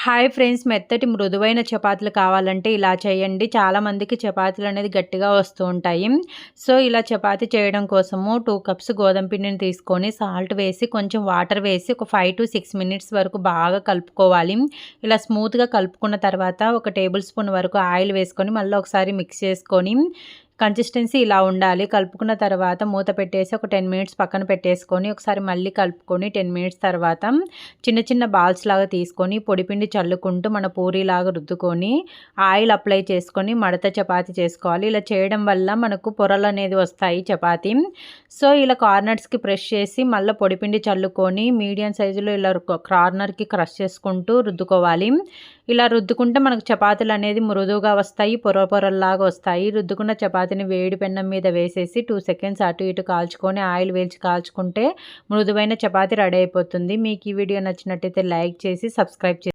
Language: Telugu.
హాయ్ ఫ్రెండ్స్, మెత్తటి మృదువైన చపాతీలు కావాలంటే ఇలా చేయండి. చాలామందికి చపాతీలు అనేది గట్టిగా వస్తూ ఉంటాయి. సో ఇలా చపాతీ చేయడం కోసము 2 కప్స్ గోధుమ పిండిని తీసుకొని సాల్ట్ వేసి కొంచెం వాటర్ వేసి ఒక 5 to 6 మినిట్స్ వరకు బాగా కలుపుకోవాలి. ఇలా స్మూత్గా కలుపుకున్న తర్వాత ఒక టేబుల్ స్పూన్ వరకు ఆయిల్ వేసుకొని మళ్ళీ ఒకసారి మిక్స్ చేసుకొని కన్సిస్టెన్సీ ఇలా ఉండాలి. కలుపుకున్న తర్వాత మూత పెట్టేసి ఒక 10 మినిట్స్ పక్కన పెట్టేసుకొని ఒకసారి మళ్ళీ కలుపుకొని 10 మినిట్స్ తర్వాత చిన్న చిన్న బాల్స్ లాగా తీసుకొని పొడిపిండి చల్లుకుంటూ మన పూరీలాగా రుద్దుకొని ఆయిల్ అప్లై చేసుకొని మడత చపాతీ చేసుకోవాలి. ఇలా చేయడం వల్ల మనకు పొరలు అనేది వస్తాయి చపాతీ. సో ఇలా కార్నర్స్కి ప్రెస్ చేసి మళ్ళీ పొడిపిండి చల్లుకొని మీడియం సైజులో ఇలా కార్నర్కి క్రష్ చేసుకుంటూ రుద్దుకోవాలి. ఇలా రుద్దుకుంటే మనకు చపాతీలు అనేది మృదువుగా వస్తాయి, పొరలాగా వస్తాయి. రుద్దుకున్న చపాతీని వేడి పెన్నం మీద వేసేసి 2 సెకండ్స్ అటు ఇటు కాల్చుకొని ఆయిల్ వేల్చి కాల్చుకుంటే మృదువైన చపాతీ రెడీ అయిపోతుంది. మీకు ఈ వీడియో నచ్చినట్టయితే లైక్ చేసి సబ్స్క్రైబ్ చేసి